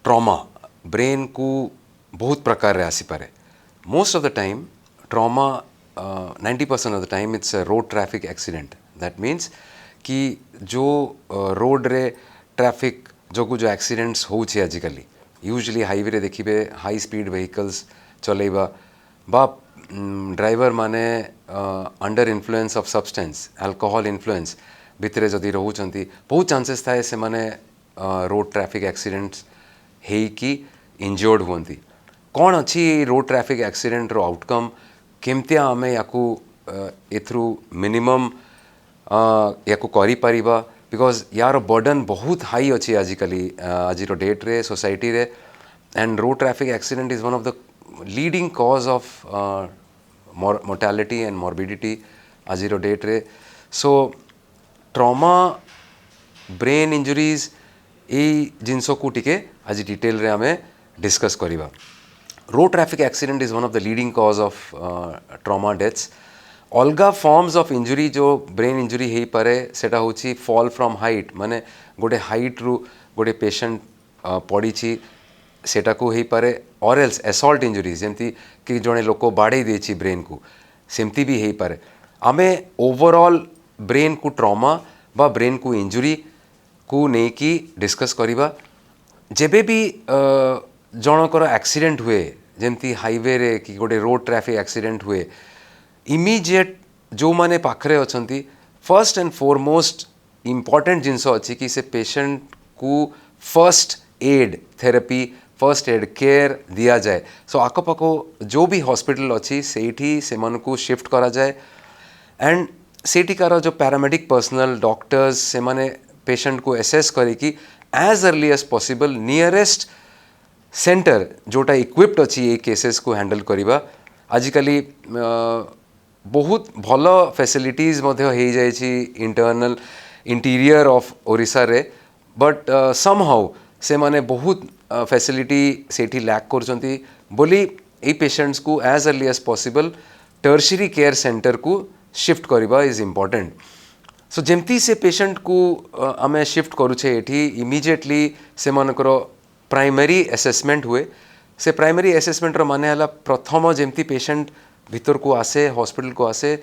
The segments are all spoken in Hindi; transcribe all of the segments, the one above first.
ट्रॉमा ब्रेन को बहुत प्रकार रे आसी पारे most of the time trauma 90% of the time it's a road traffic accident that means कि जो रोड रे ट्रैफिक जो एक्सीडेंट्स होउछि आजिकली यूजुअली हाईवे रे देखिबे हाई स्पीड व्हीकल्स चलेबा बा ड्राइवर माने under influence of substance alcohol influence भितरे जदि रोचंती बहुत चांसेस थाए से माने रोड ट्रैफिक एक्सीडेंट्स हेई कि इंजर्ड हुंती कौन अच्छी रोड ट्रैफिक एक्सीडेंट रो आउटकम केमतिया आमे याकू एथ्रू मिनिमम याकू करी परिबा बिकॉज यार बर्डन बहुत हाई अच्छी आजिकली आज डेट रे सोसाइटी रे and road traffic accident is one of the leading cause of mortality and morbidity आज डेट रे सो ट्रॉमा ब्रेन इंजुरीज यही जिनस को टिके आज डिटेल रे आमे डिस्कस करिबा road traffic accident is one of the leading cause of trauma deaths अलगा फॉर्म्स ऑफ इंजुरी जो ब्रेन इंजुरी हो पारे सेटा होची फॉल फ्रॉम हाइट माने गोटे हाइट रु गोटे पेशेंट पड़ी सेटा को हो पारे और एल्स असॉल्ट इंजुरीज जमती कि जड़े लोक बाड़े देछि ब्रेन को सेमती भी हो पारे आमे ओवरऑल ब्रेन को ट्रॉमा बा ब्रेन को इंजुरी को नेकी डिस्कस करिबा जेबे भी जनकर एक्सीडेंट हुए जमती हाईवे रे कि गोटे रोड ट्रैफिक एक्सीडेंट हुए इमीडिएट जो माने पाखरे अछंती फर्स्ट एंड फॉरमोस्ट इम्पोर्टेंट जिनस अच्छी कि से पेशेंट को first aid therapy first aid care दिया जाए सो आखपाखो जो भी हॉस्पिटल अच्छी सेठी से मन को शिफ्ट करा जाए एंड सेठिकार जो पैरामेडिक पर्सनल डॉक्टर्स से माने पेशेंट को एसेस करिकी as early as possible nearest centre जोटा इक्विप्ड अच्छी ये केसेस को हैंडल करिबा आजिकली बहुत भल फैसिलिटीज मध्य हो जाइछि इंटरनल इंटीरियर ऑफ ओडिशा रे बट समहाउ से माने बहुत फैसिलिटी सेठी लैक करचंती बोली ए पेशेंट्स को as early as possible tertiary care centre को शिफ्ट करिबा इज इम्पोर्टेंट सो जेमती से पेशेंट को आमे शिफ्ट करूछे एठी इमीडिएटली से मानकर प्राइमरी असेसमेंट हुए से प्राइमरी असेसमेंट रो माने हला प्रथम जेमती पेशेंट भीतर को आसे हॉस्पिटल को आसे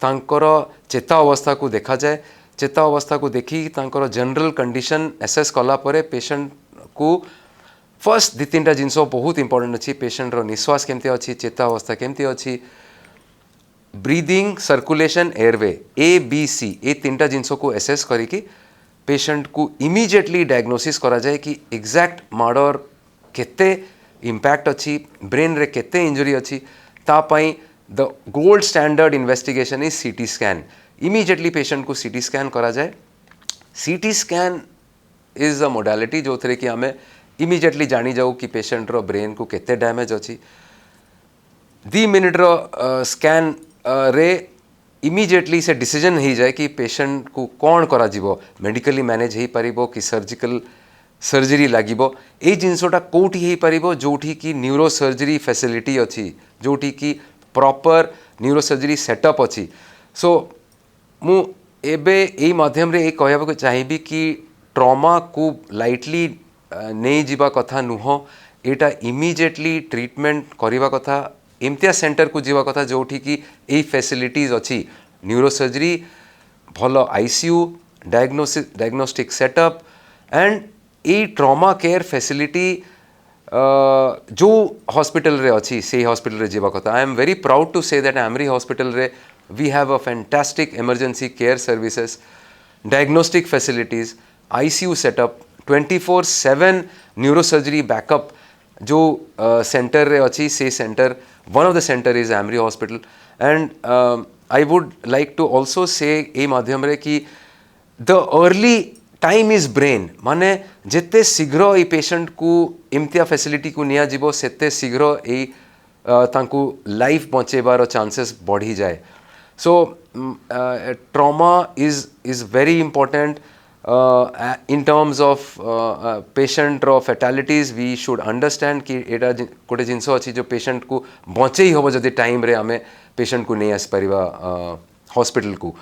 तांकर चेता अवस्था को देखा जाए चेता अवस्था को देखी तांकर जनरल कंडीशन एसेस कला परे पेशेंट को फर्स्ट दी तीन जिनस बहुत इंपोर्टेंट अच्छी पेशेंट रो निश्वास केमती अच्छी चेता अवस्था केमती अच्छी ब्रीदिंग सर्कुलेशन एयरवे ABC ये तीनटा जिनस को एसेस करिकी पेशेंट को इमीडिएटली डायग्नोसिस करा जाए कि एग्जैक्ट मर्डर केते इम्पैक्ट अच्छी ब्रेन रे केते इंजुरी अच्छी तापाई the gold standard investigation is CT scan immediately patient को CT स्कैन करा जाए CT scan is a modality जो थे कि आमे इमीडिएटली जानी जाऊ कि पेशेंट रो ब्रेन को केते डैमेज अच्छी 2 मिनट रो स्कैन रे इमीडिएटली से डिसीजन हो जाए कि पेशेंट को कौन करा जीवो मेडिकली मैनेज हो पारिबो कि सर्जिकल सर्जरी लागिबो ए जिनसटा कोठी हो पारिबो जोठी कि न्यूरो सर्जरी फैसिलिटी अच्छी जोठी कि प्रॉपर न्यूरो सर्जरी सेटअप अच्छी सो मु एबे ए माध्यम रे ए कहबा को चाहिबी कि ट्रॉमा को लाइटली नहीं जीवा कथा नुह एटा इमीडिएटली ट्रीटमेंट करिवा कथा एमतिया सेंटर को जीवा कथा जोठी कि ए फैसिलिटीज अच्छी न्यूरो सर्जरी भल ICU diagnostic setup and a trauma care facility जो हॉस्पिटल रे अच्छी से हॉस्पिटल रे जीवा कथा I am very proud to say that AMRI hospital रे we have a fantastic emergency care services diagnostic facilities ICU setup 24/7 neurosurgery backup जो सेंटर रे अच्छी से centre one of the centre is AMRI hospital and I would like to also say ए माध्यम रे कि the early time is brain माने जिते शीघ्र ये पेशेंट को इम्तिया फैसिलिटी को निया जीवो सेते शीघ्र ए तांकु लाइफ बचेबार चांसेस बढ़ी जाए so trauma is very important in terms of patient रो fatalities we should understand कि एटा गोटे जिनस अच्छी जो पेशेंट को बचे हम जदि टाइम रे आमे पेशेंट को नहीं आस परिबा हॉस्पिटल को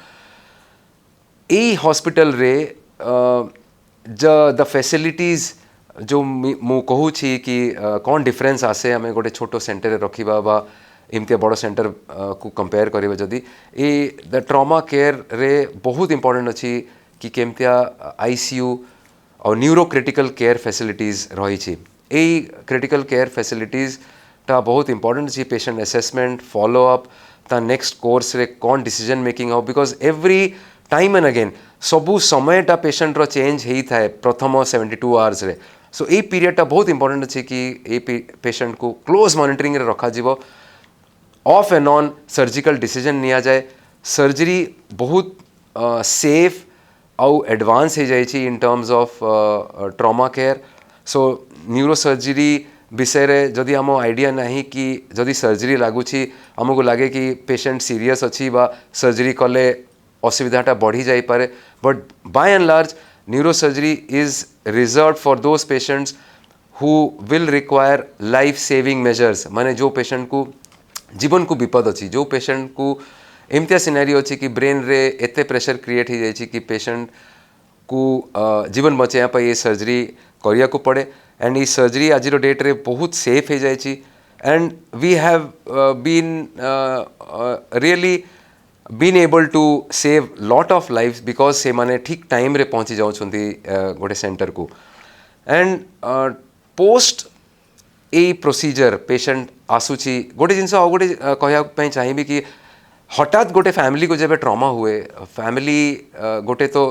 ए हॉस्पिटल रे द फैसिलिटीज जो मु कहूँ कि कौन डिफरेन्स आसे आम गोटे छोट सेन्टर रखा बा एमती बड़ सेन्टर को कंपेयर करिबा जदि ए द ट्रॉमा केयर रे बहुत इंपोर्टेंट अच्छी कि केमतिया आईसीयू और न्यूरो क्रिटिकल केयर फैसिलिटीज रही क्रिटिकल केयर फैसिलिटीज टा बहुत इंपोर्टेंट अच्छी पेशेंट असेसमेंट फॉलो अप ता नेक्स्ट कोर्स रे कौन डिसीजन मेकिंग हो because every time and again सबू समयटा पेशेंट रो चेंज होता है प्रथम 72 आवर्स रे सो ये पीरियडटा बहुत इंपोर्टेंट अच्छी कि ये पेशेंट को क्लोज मॉनिटरिंग रे रखा जीवो of and on surgical decision निया जाए सर्जरी बहुत सेफ आउ एडवांस हो जाए in terms of trauma care so neuro surgery विषय रे जदि आम आइडिया नहीं कि जदि सर्जरी लगुच आमको लगे कि पेशेंट सीरियस अच्छी बा सर्जरी कले असुविधाटा बढ़ी जाई पारे but by and large neuro surgery is reserve for those patients who will require life saving measures माने जो पेशेंट को जीवन को विपद अच्छी जो पेशेंट को एमतिया सिनेरियो अच्छी कि ब्रेन रे एते प्रेशर क्रिएट हो जाए कि पेशेंट को जीवन बचाइया ये सर्जरी करिया को पड़े एंड ये सर्जरी आज डेट रे बहुत सेफ हो जाए and we have been really been able to save lot of life because से माने ठीक टाइम रे पहुँची जाउछंती गोटे सेंटर को एंड पोस्ट ए प्रोसीजर पेशेंट आसूची गोटे जिनस आ गोटे कहवाई चाहिए कि हठात गोटे फैमिली को जब ट्रॉमा हुए फैमिली गोटे तो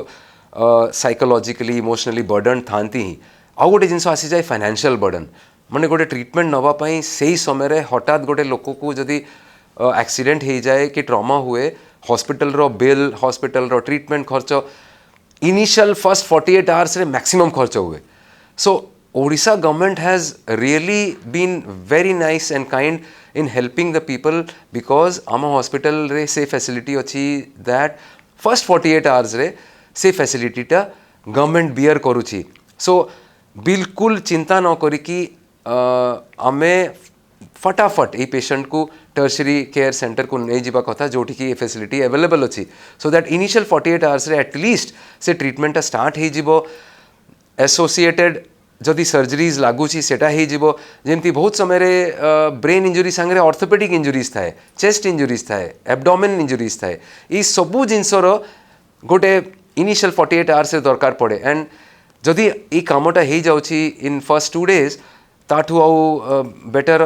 साइकोलॉजिकली इमोशनली बर्डन थांती ही आउ गोटे जिनस आसी जाए फाइनेंशियल बर्डन माने गोटे ट्रीटमेंट नवापाई से समय रे हठात गोटे लोक को जदि एक्सीडेंट हो जाए कि ट्रॉमा हुए हॉस्पिटल रो बिल हॉस्पिटल रो ट्रीटमेंट खर्च इनिशियल फर्स्ट 48 आवर्स रे मैक्सिमम खर्च हुए सो Odisha government has really been very nice and kind in helping the people because आम hospital रे से facility अच्छी that first 48 hours रे से facility टा government bear करुची so बिल्कुल चिंता न करी कि आमे फटाफट ये पेशेंट को टर्शरी केयर सेंटर को नहीं जीवा कथा जोठी की फैसिलिटी अवेलेबल अच्छी सो दैट इनिशियल 48 आवर्स रे एटलिस्ट से ट्रीटमेंट स्टार्ट हो जीवो एसोसिएटेड जदि सर्जरीज लगुच जमती बहुत समय रे ब्रेन इंजुरी सांगे ऑर्थोपेडिक इंजुरीज थाए चेस्ट इंजुरीज थाए एब्डोमेन इंजुरीज थाए ये सबू जिनसर गोटे इनिशियल 48 आवर्स रे दरकार पड़े एंड जदि ये कामटा हो जाउची इन फर्स्ट 2 डेज ताठू आउ बेटर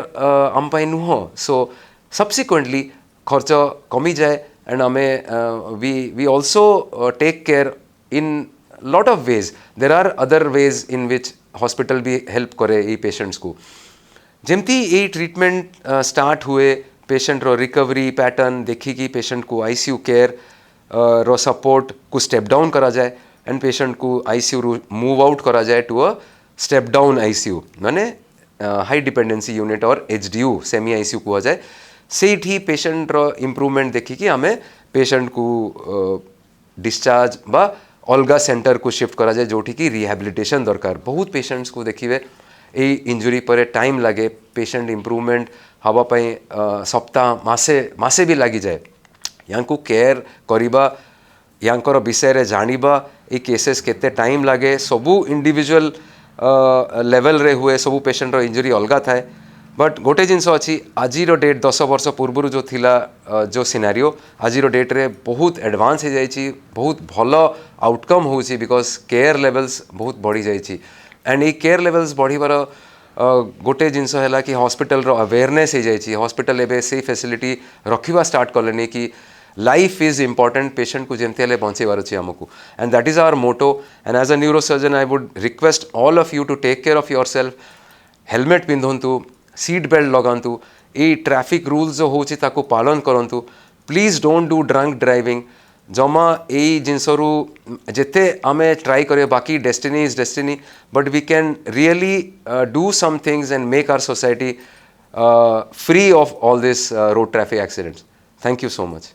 आम पाई नुह सो सब्सिक्वेंटली खर्च कमी जाए एंड आमे we also take care in lot of ways there are other ways in which hospital भी हेल्प करे ये पेशेंट्स को जमती ये ट्रीटमेंट स्टार्ट हुए पेशेंट रो रिकवरी पैटर्न देखिकी पेशेंट को आईसीयू केयर रो सपोर्ट को स्टेप डाउन करा जाए एंड पेशेंट को आईसीयू रू मूव आउट करा जाए to a step down ICU माने हाई डिपेंडेंसी यूनिट और एचडीयू सेमी आईसीयू कह जाए से पेशेंट रो इम्प्रूवमेंट देखिकी आमे पेशेंट को डिस्चार्ज बा अलगा सेंटर को शिफ्ट करा जाए जोठी की रिहैबिलिटेशन दरकार बहुत पेशेंट्स को देखिए ये इंजुरी पर टाइम लगे पेशेंट इम्प्रूवमेंट हवापाई सप्ताह मासे भी लगी जाए या केयर करवा यांकर विषय रे जानिबा ये केसेस केते टाइम लगे सबू इंडिविजुअल लेवल रे हुए सबू पेशेंट रो इंजुरी अलगा थाए बट गोटे जिनस अच्छी आज डेट 10 वर्ष पूर्व जो थिला जो सिनारियो आज डेट रे बहुत एडवांस हो जाइए बहुत भल आउटकम होची बिकॉज केयर लेवल्स बहुत बढ़ी जाइए एंड ये केयर लेवल्स बढ़िबार गोटे जिनस है कि हॉस्पिटल रो अवेयरनेस हो जाइए हॉस्पिटल एबे से फैसिलिटी रखिबा स्टार्ट कलेनी कि लाइफ इज इम्पोर्टेंट पेशेंट को जमती हेल्ले बचाइबार अच्छे आमको and that is our motto and as a neurosurgeon I would request all of you to take care of yourself helmet पिंधंतु सीट बेल्ट लगातु ये ट्रैफिक रूल्स जो होची ताको पालन करंतु please don't do drunk driving जमा यही जिनसरू जिते आमे ट्राई करें बाकी destiny is destiny but we can really do some things and make our society free of all this road traffic accidents thank you so much